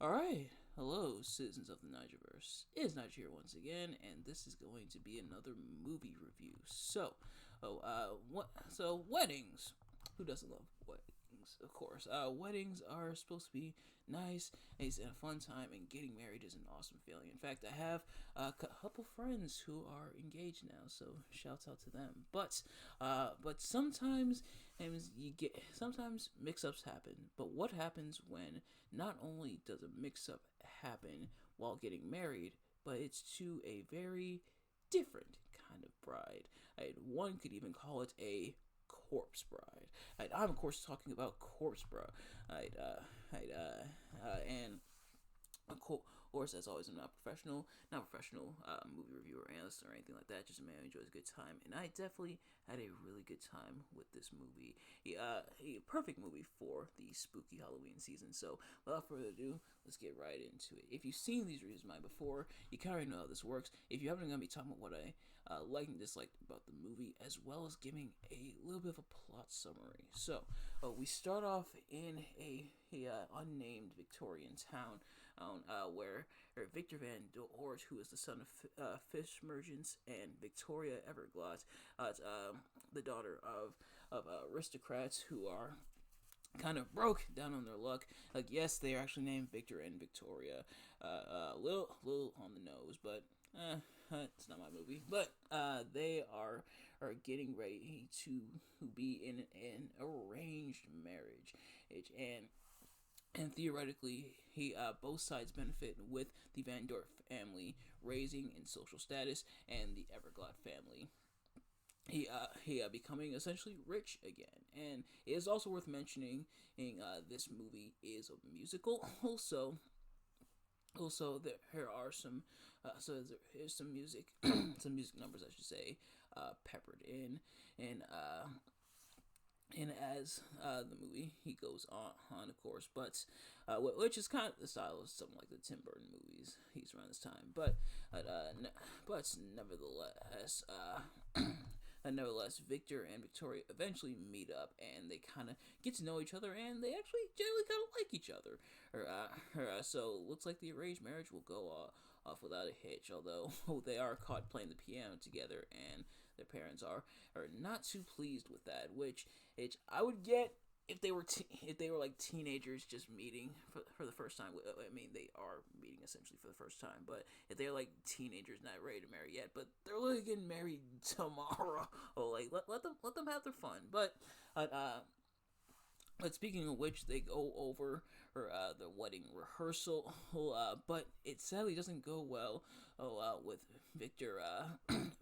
Alright, hello, citizens of the Nigelverse. It's Nigel here once again, and this is going to be another movie review. Weddings. Who doesn't love weddings? Of course. Weddings are supposed to be nice, and a fun time, and getting married is an awesome feeling. In fact, I have a couple friends who are engaged now, so shouts out to them. But sometimes, and sometimes mix-ups happen. But what happens when not only does a mix-up happen while getting married, but it's to a very different kind of bride. One could even call it a corpse bride. I'm of course talking about corpse bride. And of course, as always, I'm not professional movie reviewer, analyst, or anything like that. Just a man who enjoys a good time, and I definitely had a really good time with this movie. A perfect movie for the spooky Halloween season. So, without further ado, let's get right into it. If you've seen these reviews of mine before, you kind of already know how this works. If you haven't, I'm gonna be talking about what I liked and disliked about the movie, as well as giving a little bit of a plot summary. So, we start off in a unnamed Victorian town where Victor Van Dort, who is the son of fish merchants, and Victoria Everglot, the daughter of aristocrats who are kind of broke down on their luck. Like, yes, they are actually named Victor and Victoria. Little on the nose, but it's not my movie. But they are getting ready to be in an arranged marriage, and theoretically, both sides benefit with the Van Dort family raising in social status and the Everglot family becoming essentially rich again. And it is also worth mentioning, this movie is a musical. Also, there are here's some music, some music numbers, I should say, peppered in, and as the movie he goes on of course, but which is kind of the style of something like the Tim Burton movies he's around this time, but nevertheless, nevertheless, Victor and Victoria eventually meet up, and they kind of get to know each other, and they actually generally kind of like each other. So it looks like the arranged marriage will go off without a hitch. Although they are caught playing the piano together, and their parents are not too pleased with that. Which I would get if they were like teenagers just meeting for the first time. I mean, they are meeting essentially for the first time, but if they're like teenagers not ready to marry yet, but they're really getting married tomorrow, oh, like let them have their fun. But speaking of which, they go over the wedding rehearsal, but it sadly doesn't go well. With Victor,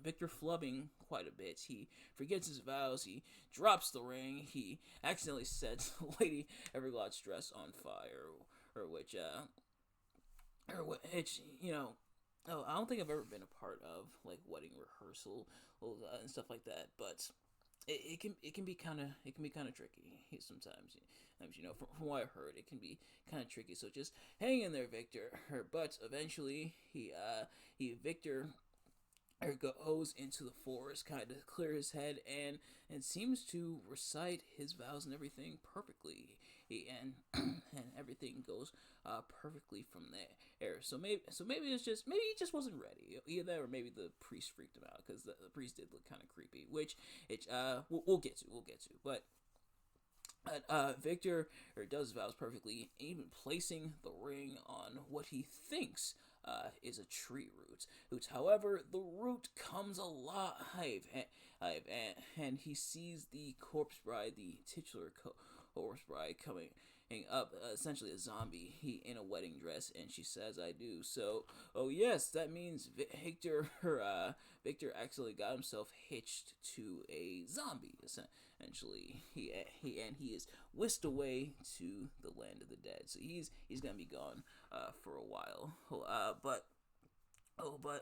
Victor flubbing quite a bit. He forgets his vows. He drops the ring. He accidentally sets Lady Everglot's dress on fire, or which, Oh, I don't think I've ever been a part of like wedding rehearsal and stuff like that, but it can be kind of tricky sometimes. From what I heard, it can be kind of tricky. So just hang in there, Victor. But eventually, Victor goes into the forest, kind of clear his head, and seems to recite his vows and everything perfectly. And everything goes perfectly from there. So maybe maybe he just wasn't ready. Either that, or maybe the priest freaked him out, because the priest did look kind of creepy. Which we'll get to. But Victor does vows perfectly, even placing the ring on what he thinks is a tree root. However, the root comes alive, and he sees the corpse bride, the titular corpse bride, coming up, essentially a zombie, in a wedding dress, and she says, "I do." So, oh yes, that means Victor actually got himself hitched to a zombie. Essentially, he is whisked away to the land of the dead. So he's gonna be gone for a while. But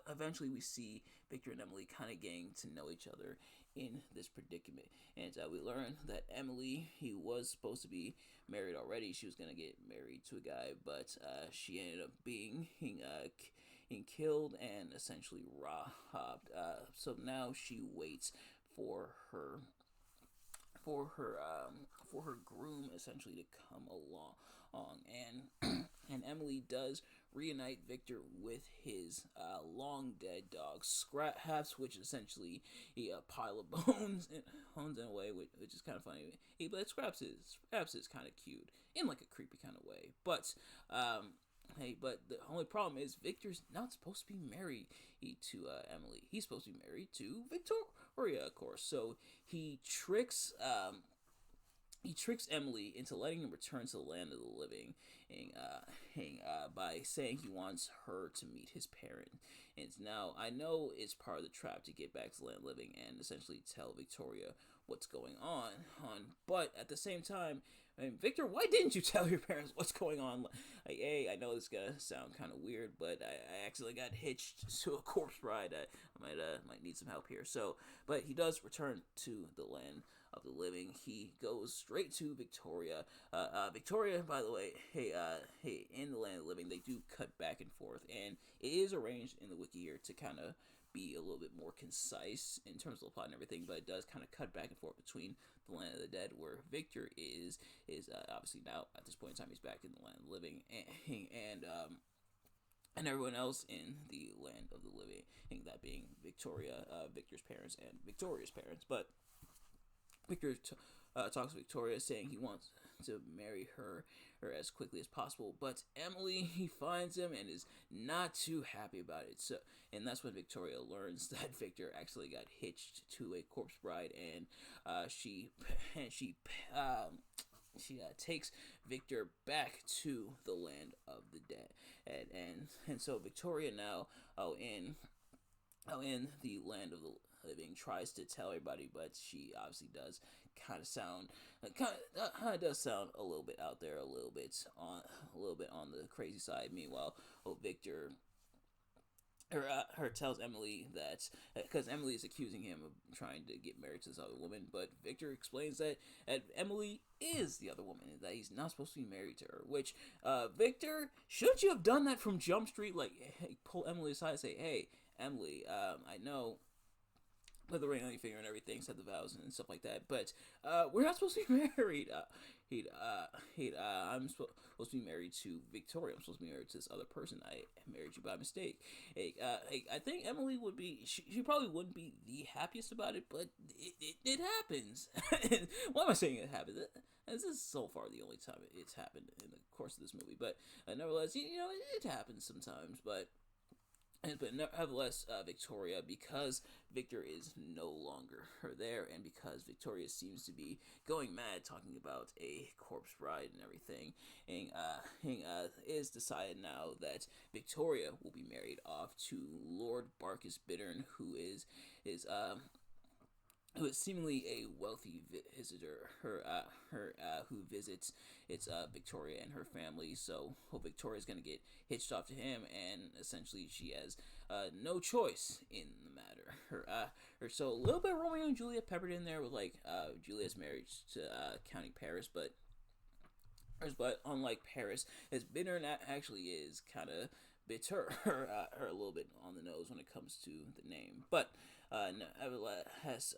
eventually we see Victor and Emily kind of getting to know each other in this predicament, and we learn that Emily, he was supposed to be married already. She was gonna get married to a guy, but she ended up being killed and essentially robbed. So now she waits for her for her groom essentially to come along, and Emily does reunite Victor with his long dead dog Scraps, which is essentially a pile of bones in a way, which is kind of funny. But Scraps is kind of cute in like a creepy kind of way. But hey, but the only problem is Victor's not supposed to be married to Emily. He's supposed to be married to Victoria, of course. So he tricks Emily into letting him return to the land of the living, by saying he wants her to meet his parents. And now I know it's part of the trap to get back to the land of the living and essentially tell Victoria what's going on. But at the same time, I mean, Victor, why didn't you tell your parents what's going on? Like, hey, I know this is gonna sound kind of weird, but I accidentally got hitched to a corpse bride. I might need some help here. So, but he does return to the land of the living. He goes straight to Victoria. Victoria, by the way, hey, in the land of the living, they do cut back and forth, and it is arranged in the wiki here to kind of be a little bit more concise in terms of the plot and everything, but it does kind of cut back and forth between the land of the dead, where Victor is obviously now at this point in time he's back in the land of the living, and everyone else in the land of the living, that being Victoria, Victor's parents, and Victoria's parents. But Victor talks to Victoria, saying he wants to marry her as quickly as possible. But Emily, he finds him and is not too happy about it. So, and that's when Victoria learns that Victor actually got hitched to a corpse bride, and she takes Victor back to the land of the dead, and so Victoria now, in the land of the living, tries to tell everybody, but she obviously does kind of sound a little bit out there, a little bit on the crazy side. Meanwhile, Victor her tells Emily that, because Emily is accusing him of trying to get married to this other woman, but Victor explains that Emily is the other woman, that he's not supposed to be married to her. Which, Victor, shouldn't you have done that from Jump Street? Like, hey, pull Emily aside and say, hey, Emily, I know, put the ring on your finger and everything, said the vows and stuff like that, but we're not supposed to be married. I'm supposed to be married to Victoria. I'm supposed to be married to this other person. I married you by mistake. I think Emily would be, she probably wouldn't be the happiest about it, but it happens. Why am I saying it happens? This is so far the only time it's happened in the course of this movie, but nevertheless, it happens sometimes, but nevertheless, Victoria, because Victor is no longer there, and because Victoria seems to be going mad talking about a corpse bride and everything, is decided now that Victoria will be married off to Lord Barkis Bittern, who is seemingly a wealthy visitor, who visits Victoria and her family. So Victoria's gonna get hitched off to him, and essentially she has no choice in the matter. So a little bit of Romeo and Juliet peppered in there with Juliet's marriage to County Paris, but unlike Paris, as Bittern actually is kind of bitter her a little bit on the nose when it comes to the name. But nevertheless,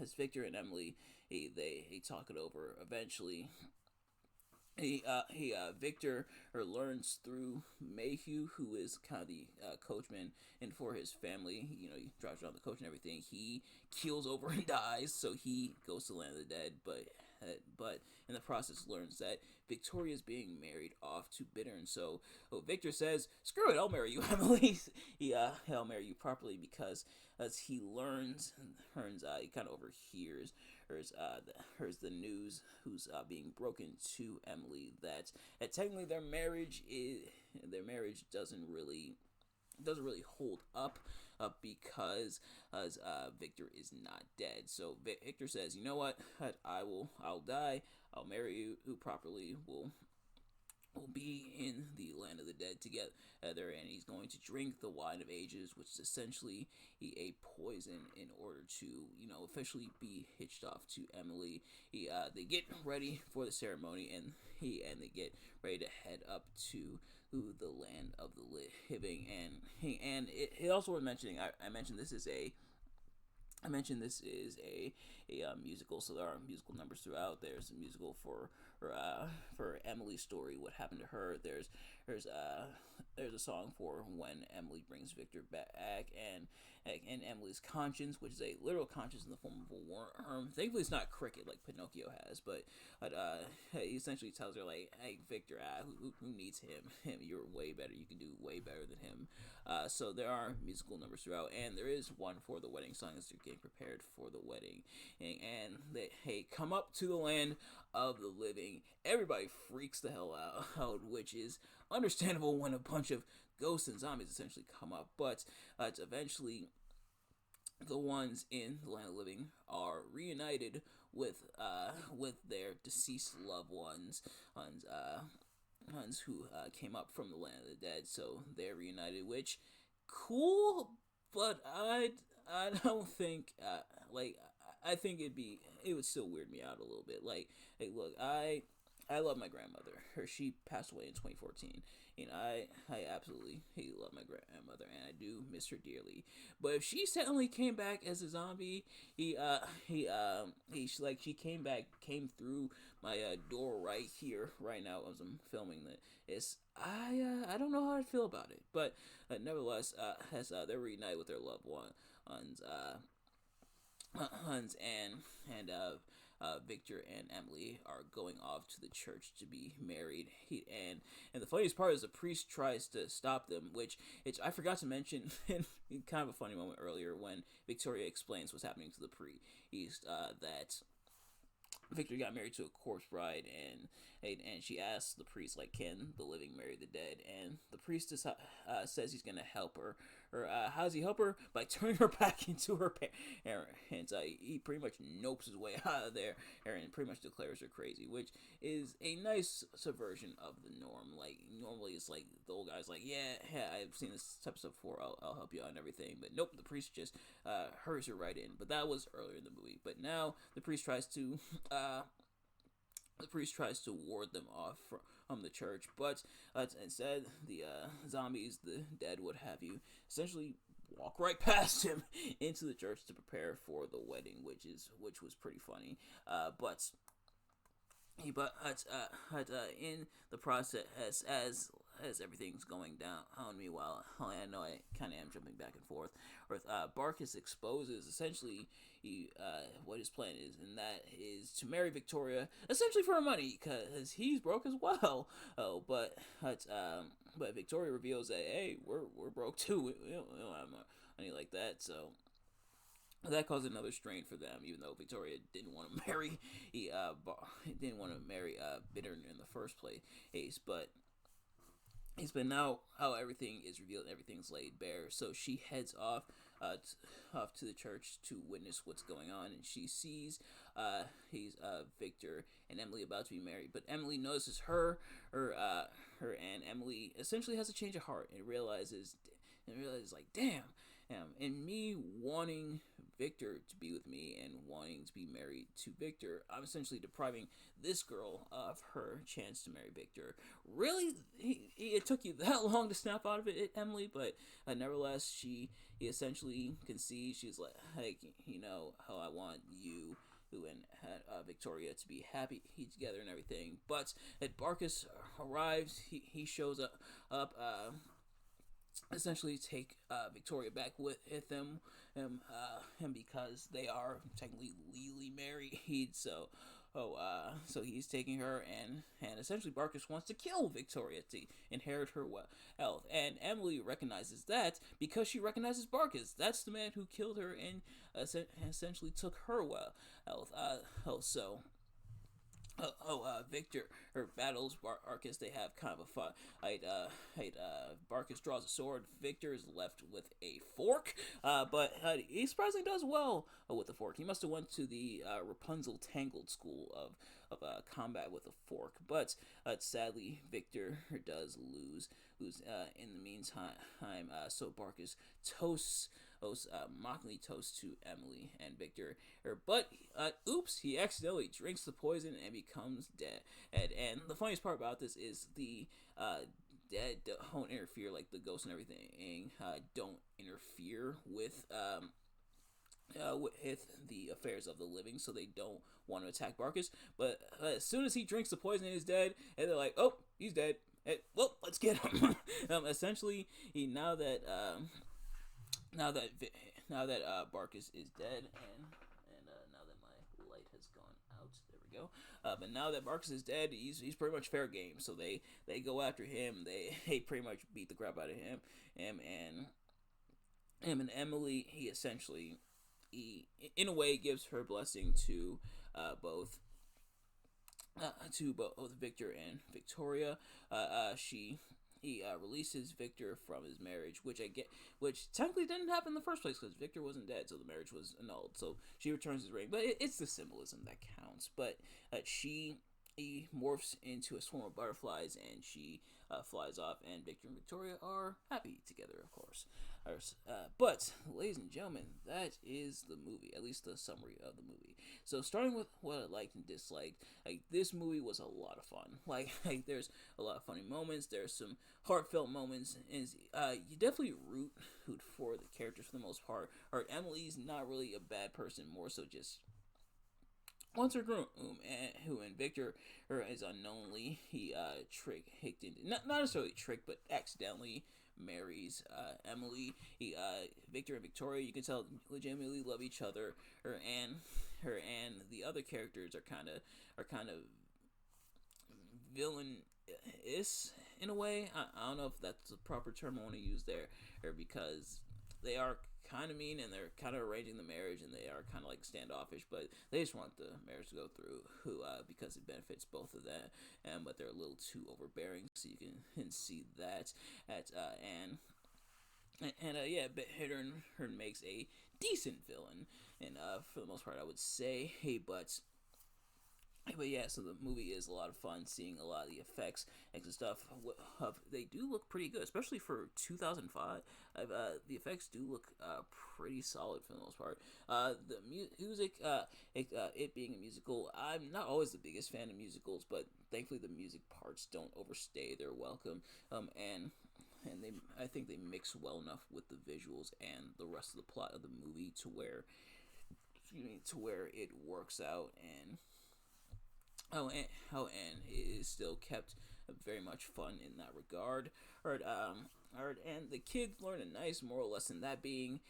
as Victor and Emily, they talk it over. Eventually, Victor learns through Mayhew, who is kind of the coachman, and for his family, he drives around the coach and everything. He keels over and dies, so he goes to the land of the dead. But in the process, learns that Victoria is being married off to Bittern. So Victor says, "Screw it, I'll marry you, Emily." I'll marry you properly, because as he learns, he kind of overhears the news who's being broken to Emily, that technically their marriage doesn't really hold up, because Victor is not dead. So Victor says, "You know what? I'll die. I'll marry you. Who properly will be in the land of the dead together, and he's going to drink the wine of ages, which is essentially a poison, in order to officially be hitched off to Emily." They get ready for the ceremony, and they get ready to head up to the land of the living, and it also worth mentioning. I mentioned this is a musical, so there are musical numbers throughout. There's a musical for for Emily's story, what happened to her. There's there's a song for when Emily brings Victor back, and Emily's conscience, which is a literal conscience in the form of a worm. Thankfully, it's not cricket like Pinocchio has, but he essentially tells her like, "Hey, Victor, who needs him? You're way better. You can do way better than him." So there are musical numbers throughout, and there is one for the wedding song as they're getting prepared for the wedding, and they come up to the land of the living. Everybody freaks the hell out, which is understandable when a bunch of ghosts and zombies essentially come up, but eventually the ones in the land of the living are reunited with their deceased loved ones who came up from the land of the dead. So they're reunited, which cool, but I don't think like I think it would still weird me out a little bit. Like, hey, look, I love my grandmother. She passed away in 2014. I absolutely love my grandmother, and I do miss her dearly. But if she suddenly came back as a zombie, she came through my door right here, right now as I'm filming this. I don't know how I feel about it, but nevertheless, as they're reunited with their loved ones, Hans and Victor and Emily are going off to the church to be married. And the funniest part is the priest tries to stop them, which I forgot to mention in kind of a funny moment earlier when Victoria explains what's happening to the priest, that Victor got married to a corpse bride, and she asks the priest, like, can the living marry the dead? And the priest says he's gonna help her. How does he help her? By turning her back into her parents. He pretty much nopes his way out of there and pretty much declares her crazy, which is a nice subversion of the norm. Like, normally it's like the old guy's like, yeah, I've seen this type of stuff before, I'll help you out and everything. But nope, the priest just hurries her right in. But that was earlier in the movie. But now the priest tries to ward them off from the church, but instead the zombies, the dead, what have you, essentially walk right past him into the church to prepare for the wedding, which was pretty funny. But in the process, as everything's going down on me, while I know I kind of am jumping back and forth, Barkus exposes essentially what his plan is, and that is to marry Victoria essentially for her money, because he's broke as well. But Victoria reveals that, hey, we're broke too. We don't have money like that, so that caused another strain for them. Even though Victoria didn't want to marry, Bitter in the first place, but it's been now how everything is revealed and everything's laid bare. So she heads off to the church to witness what's going on, and she sees Victor and Emily about to be married. But Emily notices her and Emily essentially has a change of heart and realizes like, damn, and me wanting Victor to be with me and wanting to be married to Victor, I'm essentially depriving this girl of her chance to marry Victor. Really, it took you that long to snap out of it, Emily, but nevertheless, he essentially concedes. She's like, you know how I want you and Victoria to be happy together and everything. But Barkus arrives, he shows up essentially take Victoria back with him because they are technically legally married. So he's taking her, and essentially Barkus wants to kill Victoria to inherit her wealth. And Emily recognizes that because she recognizes Barkus. That's the man who killed her and essentially took her wealth. Victor battles Barkus. They have kind of a fight. Barkus draws a sword. Victor is left with a fork, but he surprisingly does well with the fork. He must have went to the Rapunzel Tangled school of combat with a fork, but sadly Victor does lose in the meantime. So Barkus mockingly toasts to Emily and Victor, but oops, he accidentally drinks the poison and becomes dead. And the funniest part about this is the dead don't interfere, like the ghosts and everything don't interfere with with the affairs of the living, so they don't want to attack Barkus. But as soon as he drinks the poison, he's dead, and they're like, "Oh, he's dead. Hey, well, let's get him." Essentially, now that now that Barkus is dead, and now that my light has gone out, there we go. But now that Barkus is dead, he's pretty much fair game. So they go after him. They pretty much beat the crap out of him. And him and Emily, he essentially in a way gives her blessing both to both Victor and Victoria. She he releases Victor from his marriage, which technically didn't happen in the first place because Victor wasn't dead, so the marriage was annulled. So she returns his ring, but it's the symbolism that counts. But she he morphs into a swarm of butterflies, and she flies off, and Victor and Victoria are happy together, of course. But, ladies and gentlemen, that is the movie, at least the summary of the movie. So, starting with what I liked and disliked, this movie was a lot of fun. There's a lot of funny moments, there's some heartfelt moments, and you definitely root for the characters for the most part. Or Emily's not really a bad person, more so just once her groom, and Victor is unknowingly tricked into, not necessarily tricked, but accidentally marries Emily. Victor and Victoria, you can tell, legitimately love each other. Her and the other characters are kind of villain-ish in a way. I don't know if that's the proper term I want to use there, or because they are kind of mean and they're kind of arranging the marriage and they are kind of like standoffish, but they just want the marriage to go through because it benefits both of them, but they're a little too overbearing, so you can see that yeah, but Hearn makes a decent villain, and for the most part I would say, but yeah, so the movie is a lot of fun. Seeing a lot of the effects and stuff, they do look pretty good, especially for 2005. The effects do look pretty solid for the most part. The music, it being a musical, I'm not always the biggest fan of musicals, but thankfully the music parts don't overstay their welcome. I think they mix well enough with the visuals and the rest of the plot of the movie to where it works out. And it is still kept very much fun in that regard. And the kids learn a nice moral lesson, that being,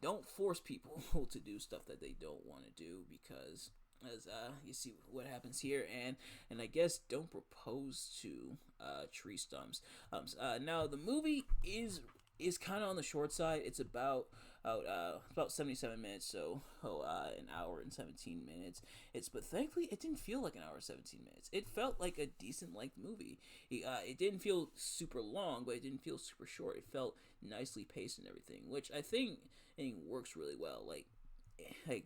don't force people to do stuff that they don't want to do, because as you see what happens here, and I guess don't propose to tree stumps. Now the movie is kind of on the short side. It's about 77 minutes, so an hour and 17 minutes. But thankfully it didn't feel like an hour and 17 minutes. It felt like a decent length movie. It didn't feel super long, but it didn't feel super short. It felt nicely paced and everything, which I think works really well. Like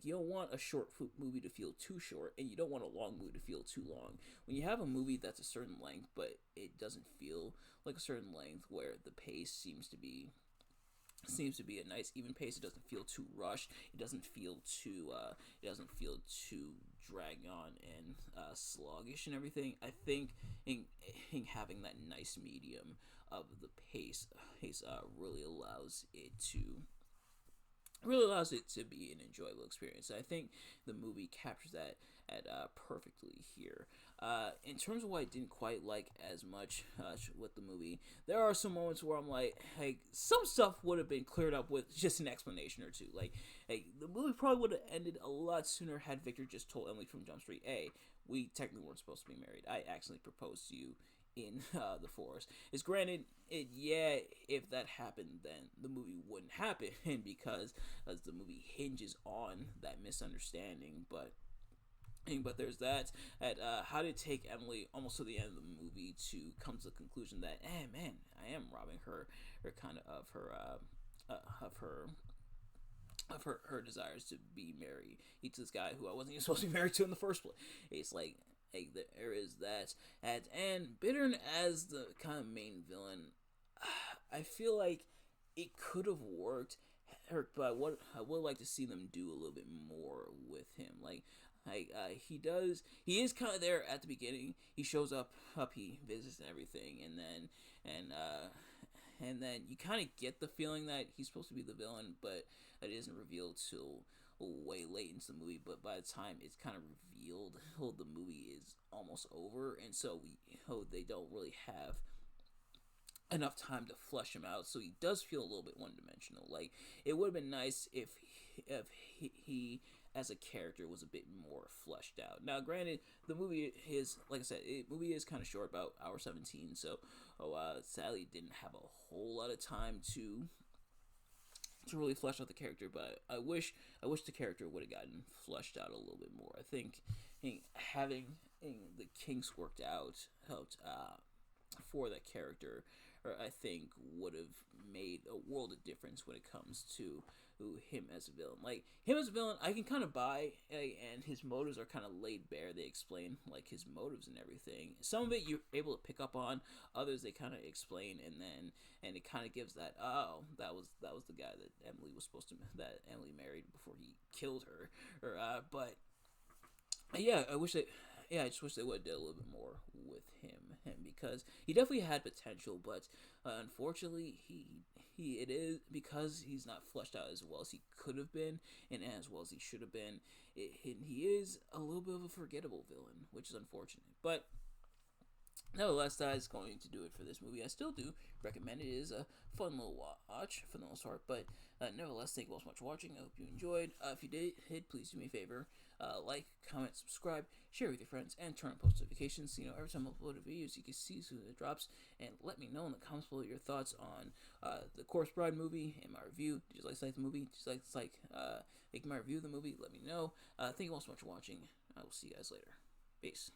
you don't want a short movie to feel too short, and you don't want a long movie to feel too long. When you have a movie that's a certain length, but it doesn't feel like a certain length, where the pace seems to be a nice even pace. It doesn't feel too rushed. It doesn't feel too dragged on and sluggish and everything. I think in having that nice medium of the pace really allows it to be an enjoyable experience. I think the movie captures that perfectly here. In terms of what I didn't quite like as much with the movie, there are some moments where I'm like, some stuff would have been cleared up with just an explanation or two. The movie probably would have ended a lot sooner had Victor just told Emily from Jump Street, "Hey, we technically weren't supposed to be married. I accidentally proposed to you in the forest." It's granted, if that happened, then the movie wouldn't happen because as the movie hinges on that misunderstanding. But there's that. How did it take Emily almost to the end of the movie to come to the conclusion that, man, I am robbing her kind of her desires to be married to this guy who I wasn't even supposed to be married to in the first place. It's like there is that. And Bittern as the kind of main villain, I feel like it could have worked, but what I would like to see them do a little bit more with him. He is kind of there at the beginning. He shows up, he visits and everything, and then you kind of get the feeling that he's supposed to be the villain, but it isn't revealed till way late into the movie, but by the time it's kind of revealed, the movie is almost over, and so they don't really have enough time to flesh him out, so he does feel a little bit one dimensional. Like, it would have been nice if he as a character was a bit more fleshed out. Now, granted, the movie is, like I said, movie is kind of short, about hour 17, so sadly didn't have a whole lot of time to really flesh out the character, but I wish the character would have gotten fleshed out a little bit more. I think having the kinks worked out helped for that character, or I think would have made a world of difference when it comes to him as a villain. Like, him as a villain, I can kind of buy, and his motives are kind of laid bare. They explain like his motives and everything. Some of it you're able to pick up on, others they kind of explain, and it kind of gives that, oh, that was the guy that Emily married before he killed her, or but yeah, I just wish they would have did a little bit more with him because he definitely had potential, but unfortunately, it is because he's not fleshed out as well as he could have been and as well as he should have been. He is a little bit of a forgettable villain, which is unfortunate, but nevertheless, that is going to do it for this movie. I still do recommend it. It is a fun little watch for the most part, but nevertheless, thank you all so much for watching. I hope you enjoyed. If you did, please do me a favor. Like, comment, subscribe, share with your friends, and turn on post notifications so every time I upload a video, so you can see as soon as it drops. And let me know in the comments below your thoughts on the Corpse Bride movie and my review. Did you like the movie? Did you like my review of the movie? Let me know. Thank you all so much for watching. I will see you guys later. Peace.